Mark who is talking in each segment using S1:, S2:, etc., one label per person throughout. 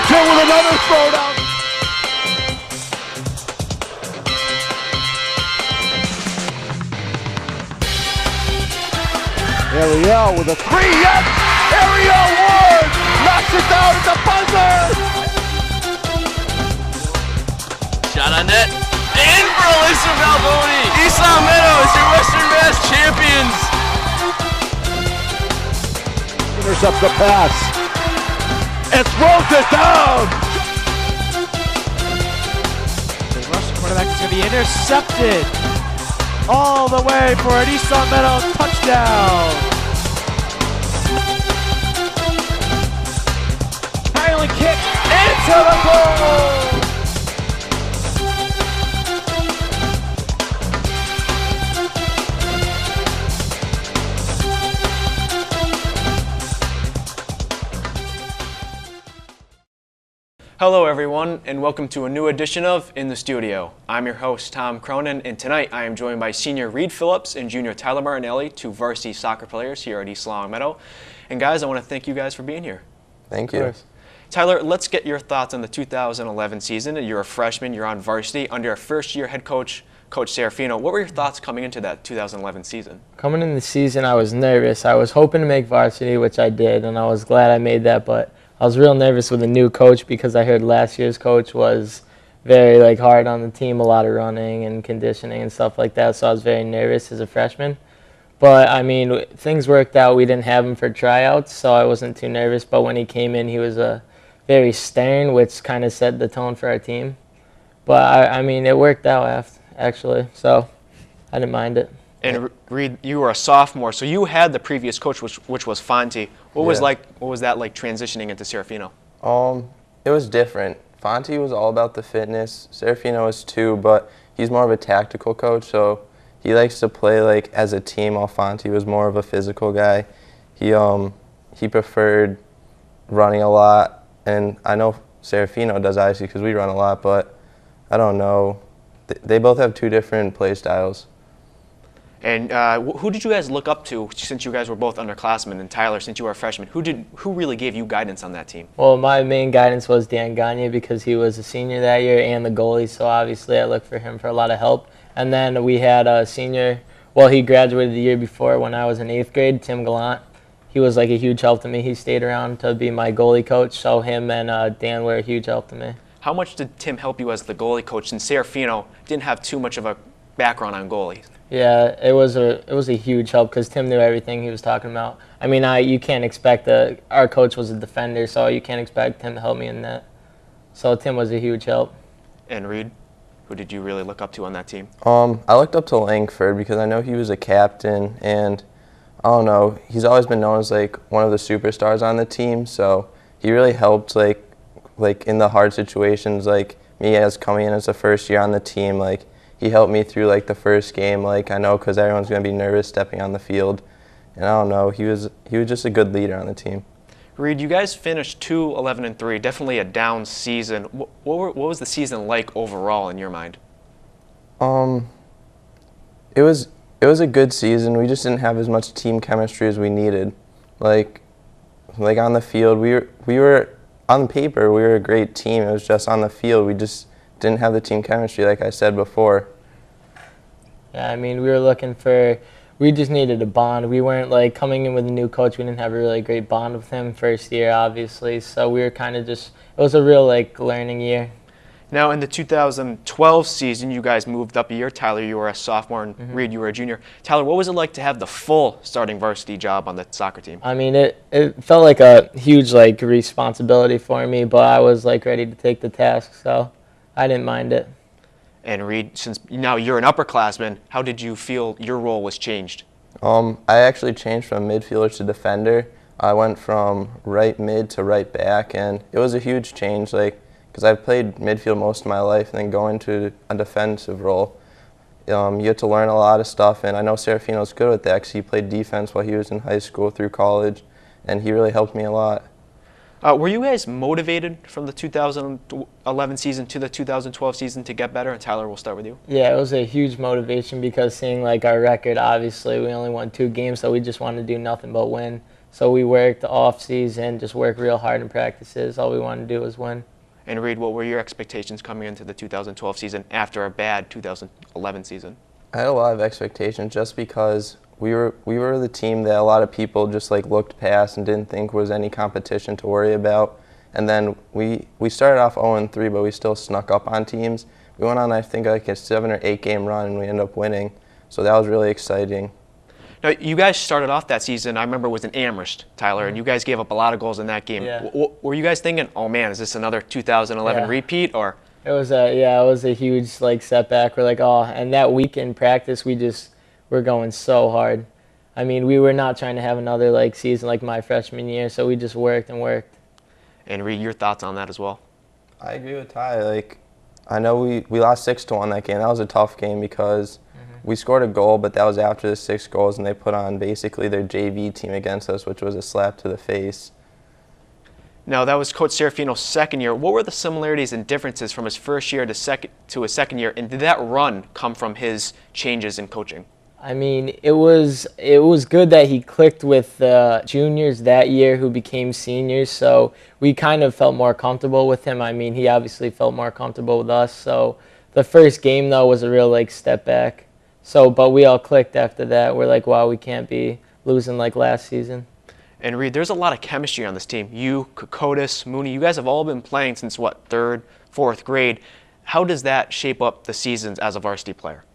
S1: two with another throwdown. Ariel with a three, yes! Ariel Ward knocks it down at the buzzer!
S2: Shot on net, in for Elisa Valboni! East Long Meadows, your Western Mass champions!
S1: Intercepts the pass. And throws it down!
S3: The Russian quarterback is going to be intercepted all the way for an East Long Meadows touchdown! Kylan kick into the goal!
S4: Hello everyone, and welcome to a new edition of In the Studio. I'm your host, Tom Cronin, and tonight I am joined by senior Reed Phillips and junior Tyler Martinelli, two varsity soccer players here at East Long Meadow. And guys, I want to thank you guys for being here.
S5: Thank you.
S4: Tyler, let's get your thoughts on the 2011 season. You're a freshman, you're on varsity under our first-year head coach, Coach Serafino. What were your thoughts coming into that 2011 season?
S6: Coming in the season, I was nervous. I was hoping to make varsity, which I did, and I was glad I made that, but I was real nervous with a new coach because I heard last year's coach was very hard on the team, a lot of running and conditioning and stuff like that, so I was very nervous as a freshman. But, I mean, things worked out. We didn't have him for tryouts, so I wasn't too nervous, but when he came in, he was very stern, which kind of set the tone for our team. But, I mean, it worked out, actually, so I didn't mind it.
S4: And Reed, you were a sophomore, so you had the previous coach, which was Fonte. What was that like transitioning into Serafino?
S5: It was different. Fonte was all about the fitness. Serafino was too, but he's more of a tactical coach, so he likes to play as a team. While Fonte was more of a physical guy. He preferred running a lot, and I know Serafino does obviously because we run a lot, but I don't know. They both have two different play styles.
S4: And who did you guys look up to since you guys were both underclassmen? And Tyler, since you were a freshman, who really gave you guidance on that team?
S6: Well, my main guidance was Dan Gagne because he was a senior that year and the goalie, so obviously I looked for him for a lot of help. And then we had a senior, he graduated the year before when I was in 8th grade, Tim Gallant. He was a huge help to me. He stayed around to be my goalie coach, so him and Dan were a huge help to me.
S4: How much did Tim help you as the goalie coach since Serafino didn't have too much of a background on goalies?
S6: Yeah, it was a huge help because Tim knew everything he was talking about. I mean, you can't expect our coach was a defender, so you can't expect him to help me in that. So Tim was a huge help.
S4: And Reed, who did you really look up to on that team?
S5: I looked up to Langford because I know he was a captain, and I don't know, he's always been known as one of the superstars on the team. So he really helped in the hard situations, me as coming in as the first year on the team. He helped me through the first game, I know, because everyone's going to be nervous stepping on the field. And I don't know, he was just a good leader on the team.
S4: Reed, you guys finished 2-11-3, definitely a down season. What was the season like overall in your mind?
S5: It was a good season. We just didn't have as much team chemistry as we needed. On the field, we were on paper we were a great team. It was just on the field we just didn't have the team chemistry, like I said before.
S6: Yeah, I mean, we just needed a bond. We weren't coming in with a new coach. We didn't have a really great bond with him first year, obviously. So we were kind of it was a real learning year.
S4: Now in the 2012 season, you guys moved up a year. Tyler, you were a sophomore, and Reed, you were a junior. Tyler, what was it like to have the full starting varsity job on the soccer team?
S6: I mean, it felt like a huge responsibility for me, but I was ready to take the task, so I didn't mind it.
S4: And Reed, since now you're an upperclassman, how did you feel your role was changed?
S5: I actually changed from midfielder to defender. I went from right mid to right back, and it was a huge change, because I've played midfield most of my life, and then going to a defensive role. You have to learn a lot of stuff, and I know Serafino's good at that because he played defense while he was in high school through college, and he really helped me a lot.
S4: Were you guys motivated from the 2011 season to the 2012 season to get better? And Tyler, we'll start with you.
S6: Yeah, it was a huge motivation because seeing our record, obviously we only won 2 games, so we just wanted to do nothing but win. So we worked off season, just work real hard in practices. All we wanted to do was win.
S4: And Reed, what were your expectations coming into the 2012 season after a bad 2011 season?
S5: I had a lot of expectations just because we were the team that a lot of people just like looked past and didn't think was any competition to worry about. And then we started off 0-3, but we still snuck up on teams. We went on, I think, like a 7 or 8 game run, and we ended up winning. So that was really exciting.
S4: Now, you guys started off that season, I remember it was in Amherst, Tyler, and you guys gave up a lot of goals in that game.
S6: Yeah.
S4: Were you guys thinking, oh man, is this another 2011 repeat? Or
S6: it was a huge like setback. We're like, oh, and that week in practice, we're going so hard. I mean, we were not trying to have another like season like my freshman year, so we just worked and worked.
S4: And Reed, your thoughts on that as well?
S5: I agree with Ty. Like, I know we lost 6-1 that game. That was a tough game because we scored a goal, but that was after the 6 goals, and they put on basically their JV team against us, which was a slap to the face.
S4: Now, that was Coach Serafino's second year. What were the similarities and differences from his first year to his second year, and did that run come from his changes in coaching?
S6: I mean, it was good that he clicked with the juniors that year who became seniors, so we kind of felt more comfortable with him. I mean, he obviously felt more comfortable with us, so the first game, though, was a real, like, step back. So, but we all clicked after that. We're like, wow, we can't be losing like last season.
S4: And Reed, there's a lot of chemistry on this team. You, Kokotis, Mooney, you guys have all been playing since, what, 3rd, 4th grade. How does that shape up the seasons as a varsity player?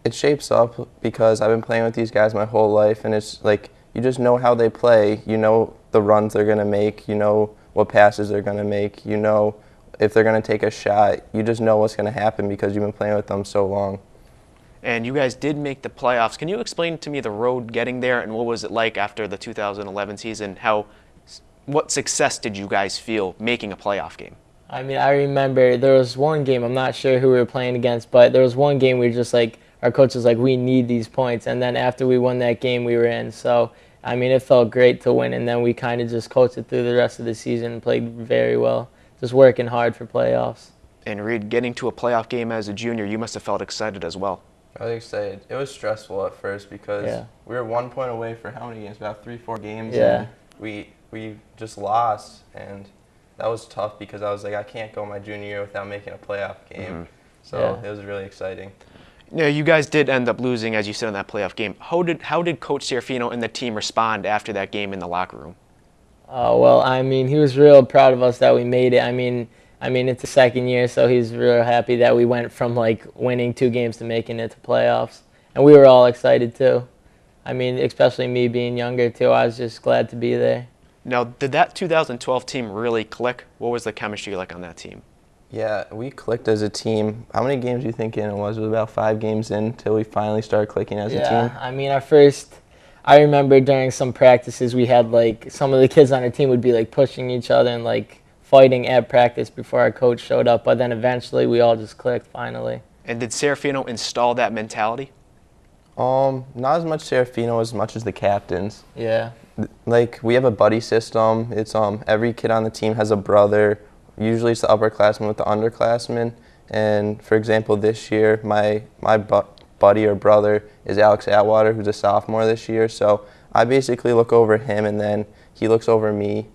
S5: It shapes up because I've been playing with these guys my whole life, and it's like you just know how they play. You know the runs they're going to make. You know what passes they're going to make. You know if they're going to take a shot. You just know what's going to happen because you've been playing with them so long.
S4: And you guys did make the playoffs. Can you explain to me the road getting there, and what was it like after the 2011 season? What success did you guys feel making a playoff game?
S6: I mean, I remember there was one game, I'm not sure who we were playing against, but there was one game we were just like, our coach was like, we need these points. And then after we won that game, we were in. So, I mean, it felt great to win. And then we kind of just coached it through the rest of the season and played very well, just working hard for playoffs.
S4: And Reed, getting to a playoff game as a junior, you must have felt excited as well.
S5: I was excited. It was stressful at first because we were 1 point away for how many games? About 3-4 games.
S6: Yeah.
S5: And we just lost, and that was tough because I was like, I can't go my junior year without making a playoff game. So it was really exciting.
S4: Yeah, you guys did end up losing, as you said, in that playoff game. How did Coach Serafino and the team respond after that game in the locker room?
S6: Well, I mean, he was real proud of us that we made it. I mean, it's the second year, so he's real happy that we went from like winning 2 games to making it to playoffs. And we were all excited too. I mean, especially me being younger too. I was just glad to be there.
S4: Now, did that 2012 team really click? What was the chemistry like on that team?
S5: Yeah, we clicked as a team. How many games do you think in it was? It was about 5 games in until we finally started clicking as a team.
S6: Yeah, I mean, I remember during some practices we had like some of the kids on our team would be like pushing each other and like fighting at practice before our coach showed up. But then eventually we all just clicked finally.
S4: And did Serafino install that mentality?
S5: Not as much Serafino as much as the captains.
S6: Yeah.
S5: Like, we have a buddy system. It's every kid on the team has a brother. Usually it's the upperclassmen with the underclassmen. And for example, this year, my buddy or brother is Alex Atwater, who's a sophomore this year. So I basically look over him, and then he looks over me.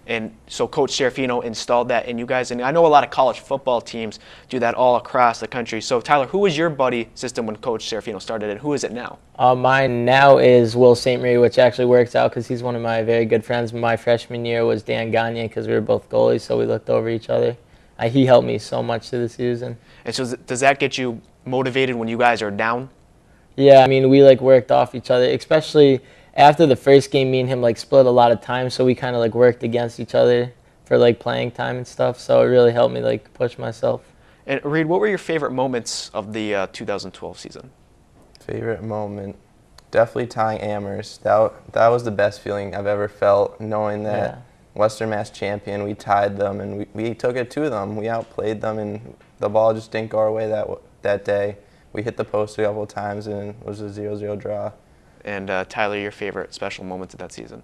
S4: And so Coach Serafino installed that in you guys. And I know a lot of college football teams do that all across the country. So Tyler, who was your buddy system when Coach Serafino started it? Who is it now?
S6: Mine now is Will St. Marie, which actually works out because he's one of my very good friends. My freshman year was Dan Gagne because we were both goalies, so we looked over each other. He helped me so much through the season.
S4: And so does that get you motivated when you guys are down?
S6: Yeah, I mean, we like worked off each other, especially after the first game. Me and him like split a lot of time, so we kind of like worked against each other for like playing time and stuff. So it really helped me like push myself.
S4: And Reed, what were your favorite moments of the 2012 season?
S5: Favorite moment, definitely tying Amherst. That was the best feeling I've ever felt, knowing that Western Mass champion, we tied them and we took it to them. We outplayed them, and the ball just didn't go our way that day. We hit the post a couple of times, and it was a 0-0 draw.
S4: And Tyler, your favorite special moments of that season?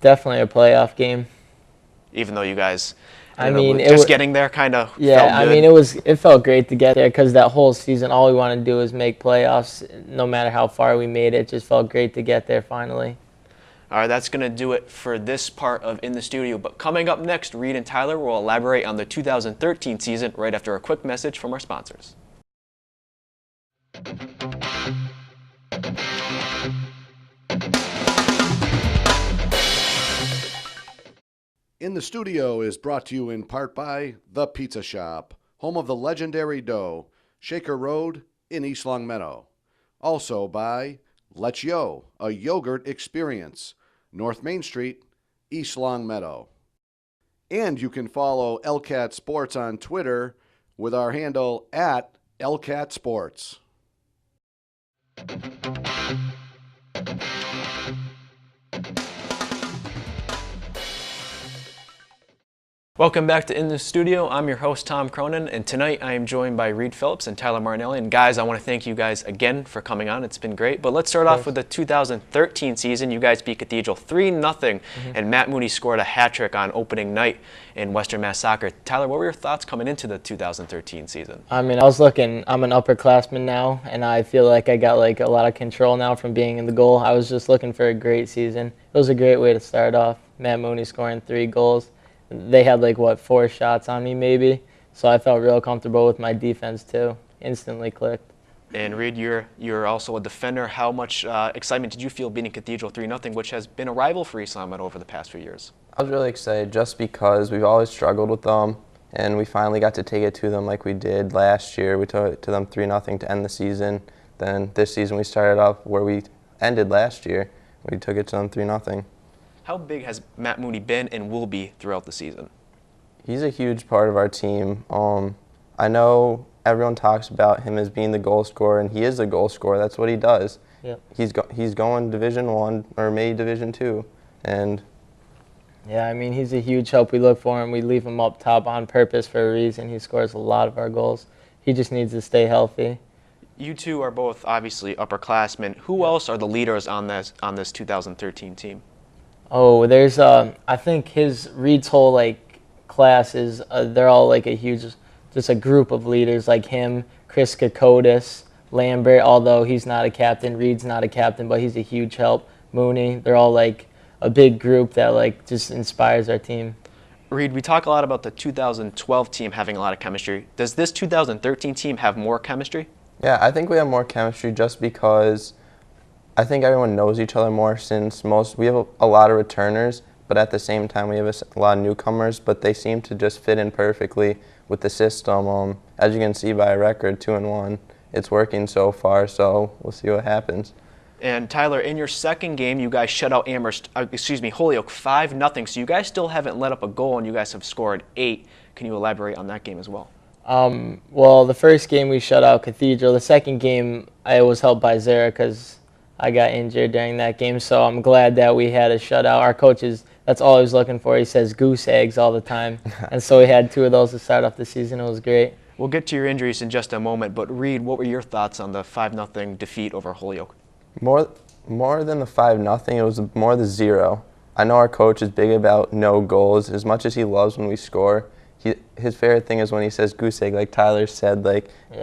S6: Definitely a playoff game.
S4: even though you guys, getting there kind of
S6: yeah,
S4: felt good.
S6: I mean, it felt great to get there because that whole season, all we wanted to do was make playoffs. No matter how far we made it, just felt great to get there finally.
S4: All right, that's going to do it for this part of In the Studio. But coming up next, Reed and Tyler will elaborate on the 2013 season right after a quick message from our sponsors.
S7: In the Studio is brought to you in part by The Pizza Shop, home of the legendary dough, Shaker Road in East Longmeadow. Also by Let's Yo, a yogurt experience, North Main Street, East Longmeadow. And you can follow LCAT Sports on Twitter with our handle at LCAT Sports.
S4: Welcome back to In the Studio. I'm your host, Tom Cronin, and tonight I am joined by Reed Phillips and Tyler Martinelli. And guys, I want to thank you guys again for coming on. It's been great. But let's start off with the 2013 season. You guys beat Cathedral 3-0, and Matt Mooney scored a hat trick on opening night in Western Mass Soccer. Tyler, what were your thoughts coming into the 2013 season?
S6: I mean, I'm an upperclassman now, and I feel like I got like a lot of control now from being in the goal. I was just looking for a great season. It was a great way to start off. Matt Mooney scoring 3 goals. They had 4 shots on me maybe, so I felt real comfortable with my defense too. Instantly clicked.
S4: And Reed, you're also a defender. How much excitement did you feel beating Cathedral 3-0, which has been a rival for East Longmeadow over the past few years?
S5: I was really excited just because we've always struggled with them, and we finally got to take it to them like we did last year. We took it to them 3-0 to end the season. Then this season we started off where we ended last year. We took it to them 3-0.
S4: How big has Matt Mooney been and will be throughout the season?
S5: He's a huge part of our team. I know everyone talks about him as being the goal scorer, and he is the goal scorer. That's what he does.
S6: Yep.
S5: He's going Division I or maybe Division II, and
S6: yeah, I mean, he's a huge help. We look for him. We leave him up top on purpose for a reason. He scores a lot of our goals. He just needs to stay healthy.
S4: You two are both obviously upperclassmen. Who else are the leaders on this 2013 team?
S6: Oh, there's I think Reed's whole class is they're all a huge, just a group of leaders like him, Chris Kokotis, Lambert. Although he's not a captain, Reed's not a captain, but he's a huge help. Mooney, they're all a big group that just inspires our team.
S4: Reed, we talk a lot about the 2012 team having a lot of chemistry. Does this 2013 team have more chemistry?
S5: yeah, I think we have more chemistry just because I think everyone knows each other more since we have a lot of returners, but at the same time we have a lot of newcomers, but they seem to just fit in perfectly with the system. As you can see by a record, 2-1, it's working so far, so we'll see what happens.
S4: And Tyler, in your second game, you guys shut out Holyoke 5-0, so you guys still haven't let up a goal, and you guys have scored 8. Can you elaborate on that game as well?
S6: Well, the first game we shut out Cathedral. The second game I was helped by Zara because I got injured during that game, so I'm glad that we had a shutout. Our coaches, that's all he was looking for. He says goose eggs all the time, and so we had 2 of those to start off the season. It was great.
S4: We'll get to your injuries in just a moment, but Reed, what were your thoughts on the 5-0 defeat over Holyoke?
S5: More than the 5-0, it was more the 0. I know our coach is big about no goals. As much as he loves when we score, his favorite thing is when he says goose egg, like Tyler said.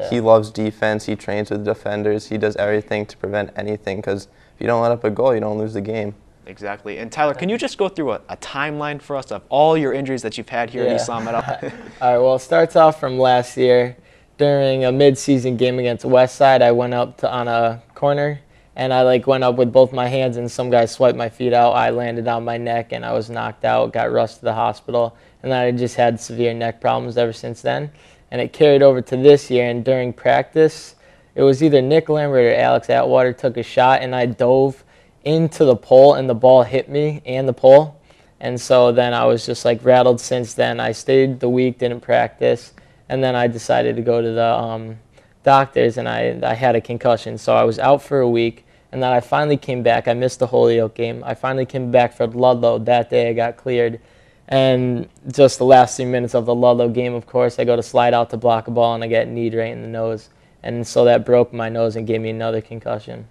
S5: He loves defense. He trains with defenders. He does everything to prevent anything because if you don't let up a goal, you don't lose the game.
S4: Exactly. And Tyler, can you just go through a timeline for us of all your injuries that you've had here at East Longmeadow?
S6: All right, well, it starts off from last year. During a mid-season game against Westside, I went up on a corner, and I went up with both my hands, and some guy swiped my feet out. I landed on my neck, and I was knocked out, got rushed to the hospital. And then I just had severe neck problems ever since then. And it carried over to this year, and during practice, it was either Nick Lambert or Alex Atwater took a shot, and I dove into the pole, and the ball hit me and the pole. And so then I was just rattled since then. I stayed the week, didn't practice, and then I decided to go to the doctors, and I had a concussion. So I was out for a week, and then I finally came back. I missed the Holyoke game. I finally came back for Ludlow. That day I got cleared. And just the last 3 minutes of the Ludlow game, of course, I go to slide out to block a ball, and I get kneed right in the nose. And so that broke my nose and gave me another concussion.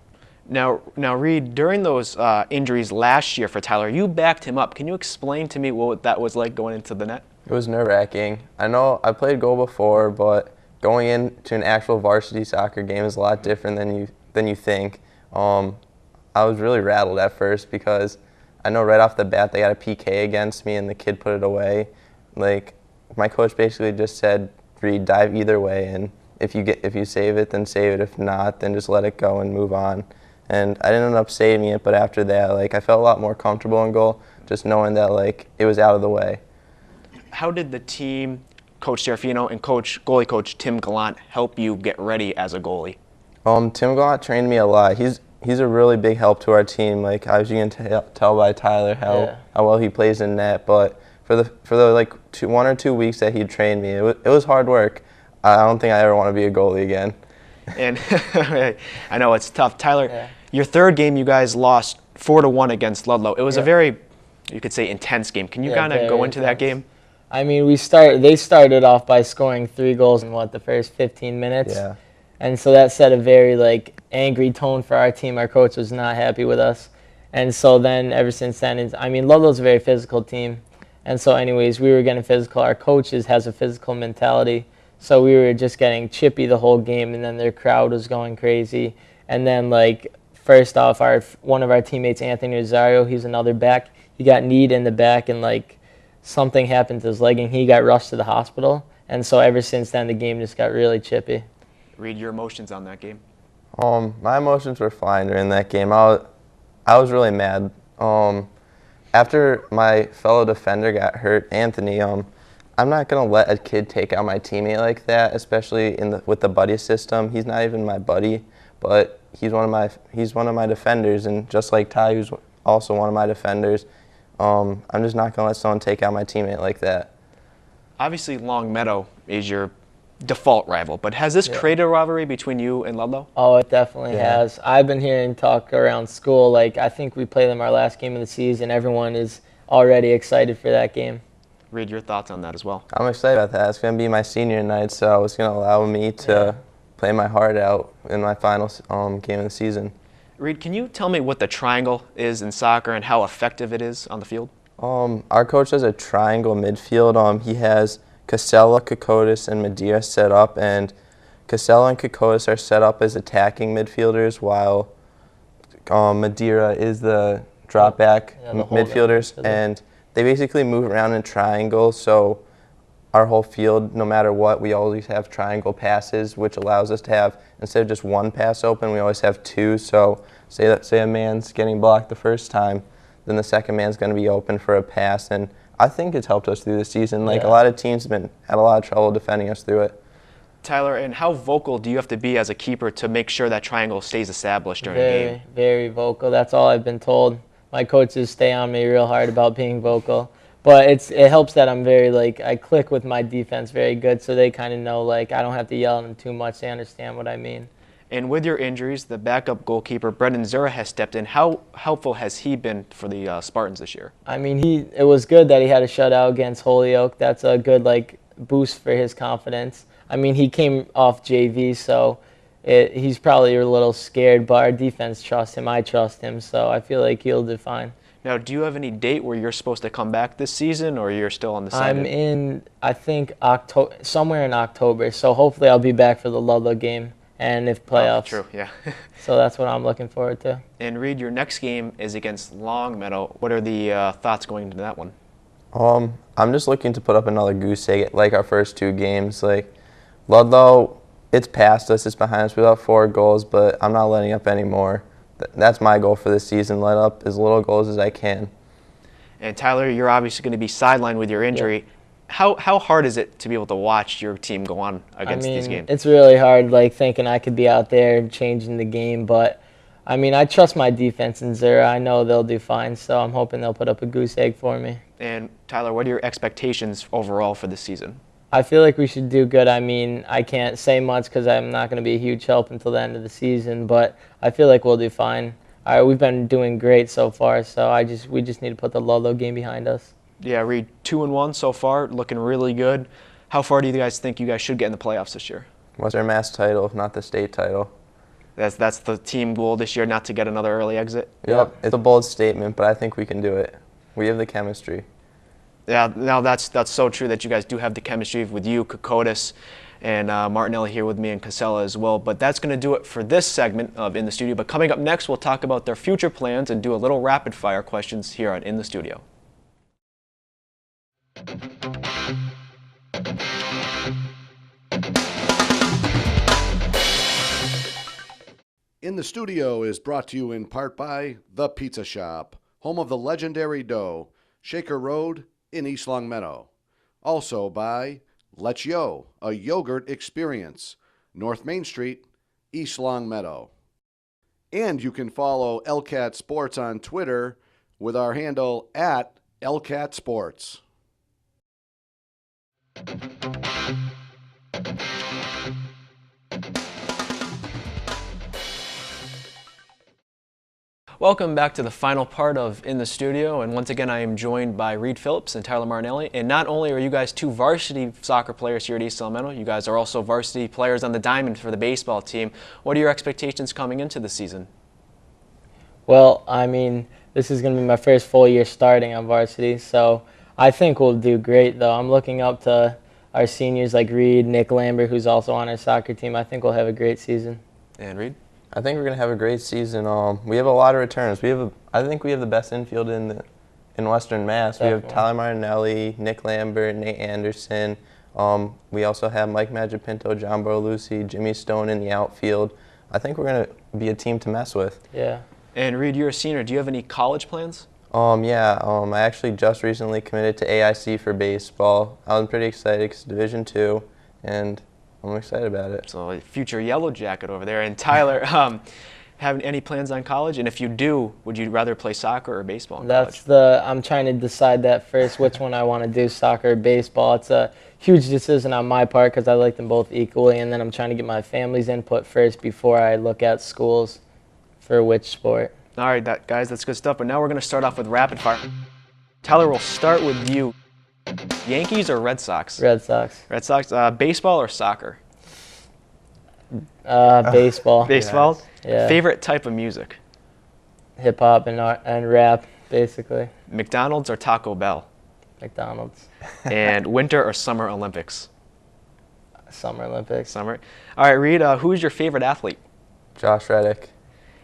S4: Now, Reed, during those injuries last year for Tyler, you backed him up. Can you explain to me what that was like going into the net?
S5: It was nerve-wracking. I know I played goal before, but going into an actual varsity soccer game is a lot different than you think. I was really rattled at first because I know right off the bat they got a PK against me and the kid put it away. Like, my coach basically just said, Reed, dive either way, and if you save it, then save it. If not, then just let it go and move on. And I didn't end up saving it, but after that, like, I felt a lot more comfortable in goal, just knowing that, like, it was out of the way.
S4: How did the team, Coach Serafino and goalie coach Tim Gallant, help you get ready as a goalie?
S5: Tim Gallant trained me a lot. He's a really big help to our team. Like, I was going to tell by Tyler how well he plays in net, but for the like 1 or 2 weeks that he trained me, it was hard work. I don't think I ever want to be a goalie again.
S4: And I know it's tough. Tyler, your third game you guys lost 4-1 against Ludlow. It was a very, you could say, intense game. Can you kind of go into that game?
S6: I mean, they started off by scoring 3 goals in the first 15 minutes.
S5: Yeah.
S6: And so that set a very angry tone for our team. Our coach was not happy with us. And so then ever since then, Ludlow's a very physical team. And so anyways, we were getting physical. Our coach has a physical mentality. So we were just getting chippy the whole game, and then their crowd was going crazy. And then, first off, one of our teammates, Anthony Rosario, he's another back. He got kneed in the back, and, something happened to his leg, and he got rushed to the hospital. And so ever since then, the game just got really chippy.
S4: Read your emotions on that game.
S5: My emotions were fine during that game. I was really mad. After my fellow defender got hurt, Anthony, I'm not gonna let a kid take out my teammate like that, especially with the buddy system. He's not even my buddy, but he's one of my defenders, and just like Ty, who's also one of my defenders, I'm just not gonna let someone take out my teammate like that.
S4: Obviously, Longmeadow is your default rival, but has this created a rivalry between you and Ludlow?
S6: Oh, it definitely has. I've been hearing talk around school. I think we play them our last game of the season. Everyone is already excited for that game.
S4: Read your thoughts on that as well.
S5: I'm excited about that. It's going to be my senior night, so it's going to allow me to play my heart out in my final game of the season.
S4: Reed, can you tell me what the triangle is in soccer and how effective it is on the field?
S5: Our coach has a triangle midfield. He has Casella, Kokotis, and Madeira set up, and Casella and Kokotis are set up as attacking midfielders, while Madeira is the drop-back midfielders, and they basically move around in triangles, so our whole field, no matter what, we always have triangle passes, which allows us to have, instead of just one pass open, we always have 2, so say a man's getting blocked the first time, then the second man's going to be open for a pass, and I think it's helped us through the season. A lot of teams have had a lot of trouble defending us through it.
S4: Tyler, and how vocal do you have to be as a keeper to make sure that triangle stays established during a game?
S6: Very vocal. That's all I've been told. My coaches stay on me real hard about being vocal. But it helps that I'm very, I click with my defense very good, so they kind of know, I don't have to yell at them too much. They understand what I mean.
S4: And with your injuries, the backup goalkeeper, Brendan Zura, has stepped in. How helpful has he been for the Spartans this year?
S6: It was good that he had a shutout against Holyoke. That's a good, boost for his confidence. He came off JV, so he's probably a little scared, but our defense trusts him. I trust him, so I feel like he'll do fine.
S4: Now, do you have any date where you're supposed to come back this season, or you're still on the side?
S6: I'm in, I think, somewhere in October, so hopefully I'll be back for the Ludlow game. And if playoffs.
S4: Oh, true, yeah.
S6: So that's what I'm looking forward to.
S4: And Reed, your next game is against Longmeadow. What are the thoughts going into that one?
S5: I'm just looking to put up another goose egg like our first 2 games. Ludlow, it's past us, it's behind us. We got 4 goals, but I'm not letting up anymore. That's my goal for this season, let up as little goals as I can.
S4: And Tyler, you're obviously going to be sidelined with your injury. Yeah. How hard is it to be able to watch your team go on against these games?
S6: It's really hard, thinking I could be out there changing the game. But, I trust my defense in Zura. I know they'll do fine, so I'm hoping they'll put up a goose egg for me.
S4: And, Tyler, what are your expectations overall for this season?
S6: I feel like we should do good. I can't say much because I'm not going to be a huge help until the end of the season, but I feel like we'll do fine. We've been doing great so far, so we just need to put the Ludlow game behind us.
S4: Yeah, Reed, 2-1 so far, looking really good. How far do you guys think you guys should get in the playoffs this year?
S5: What's our mass title, if not the state title?
S4: That's the team goal this year, not to get another early exit.
S5: Yep. It's a bold statement, but I think we can do it. We have the chemistry.
S4: Yeah, now that's so true that you guys do have the chemistry with you, Kokotis, and Martinelli here with me and Casella as well. But that's going to do it for this segment of In the Studio. But coming up next, we'll talk about their future plans and do a little rapid fire questions here on In the Studio.
S7: In the Studio is brought to you in part by The Pizza Shop, home of the legendary dough, Shaker Road in East Longmeadow. Also by Let's Yo, a yogurt experience, North Main Street, East Longmeadow. And you can follow LCAT Sports on Twitter with our handle at LCAT Sports.
S4: Welcome back to the final part of In the Studio, and once again I am joined by Reed Phillips and Tyler Martinelli. And not only are you guys two varsity soccer players here at East Longmeadow, you guys are also varsity players on the diamond for the baseball team. What are your expectations coming into the season?
S6: Well, I mean, this is going to be my first full year starting on varsity, so I think we'll do great, though. I'm looking up to our seniors like Reed, Nick Lambert, who's also on our soccer team. I think we'll have a great season.
S4: And Reed?
S5: I think we're going to have a great season. We have a lot of returns. I think we have the best infield in Western Mass.
S6: Definitely.
S5: We have Tyler Martinelli, Nick Lambert, Nate Anderson. We also have Mike Magipinto, John Borlucci, Jimmy Stone in the outfield. I think we're going to be a team to mess with.
S6: Yeah.
S4: And Reed, you're a senior. Do you have any college plans?
S5: Yeah. I actually just recently committed to AIC for baseball. I'm pretty excited because Division II, and I'm excited about it.
S4: So a future Yellow Jacket over there. And Tyler, have any plans on college? And if you do, would you rather play soccer or baseball in college?
S6: I'm trying to decide that first, which one I want to do, soccer or baseball. It's a huge decision on my part because I like them both equally, and then I'm trying to get my family's input first before I look at schools for which sport.
S4: All right, guys, that's good stuff. But now we're going to start off with rapid fire. Tyler, we'll start with you. Yankees or Red Sox?
S6: Red Sox.
S4: Red Sox. Baseball or soccer?
S6: Baseball.
S4: Baseball?
S6: Yeah.
S4: Favorite type of music?
S6: Hip-hop and rap, basically.
S4: McDonald's or Taco Bell?
S6: McDonald's.
S4: And winter or summer Olympics?
S6: Summer Olympics.
S4: Summer. All right, Reed, who's your favorite athlete?
S5: Josh Reddick.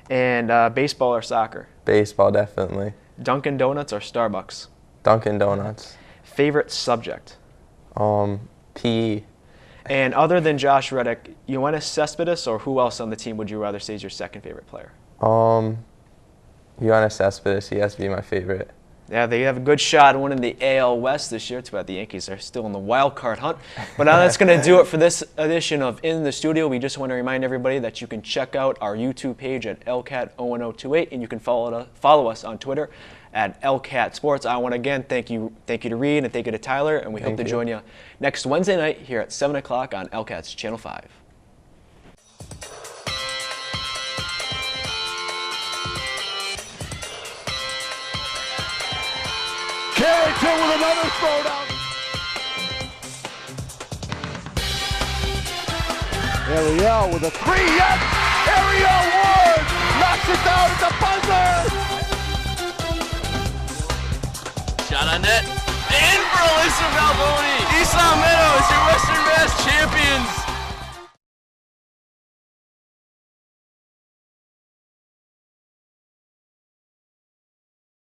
S4: And baseball or soccer?
S5: Baseball, definitely.
S4: Dunkin' Donuts or Starbucks?
S5: Dunkin' Donuts.
S4: Favorite subject?
S5: PE.
S4: And other than Josh Reddick, Ioannis Cespedes, or who else on the team would you rather say is your second favorite player?
S5: Ioannis Cespedes, he has to be my favorite.
S4: Yeah, they have a good shot at winning the AL West this year. Too bad the Yankees are still in the wild card hunt. But now that's going to do it for this edition of In the Studio. We just want to remind everybody that you can check out our YouTube page at LCAT01028, and you can follow us on Twitter at LCAT Sports. I want to again thank you to Reed and thank you to Tyler, and we hope to join you next Wednesday night here at 7 o'clock on LCAT's Channel 5.
S1: Carrington with another throwdown. Ariel with a three. Yes! Ariel Ward knocks it down at the buzzer.
S2: Shot on net. In for Alyssa Valboni. East Longmeadow is your Western Mass champions.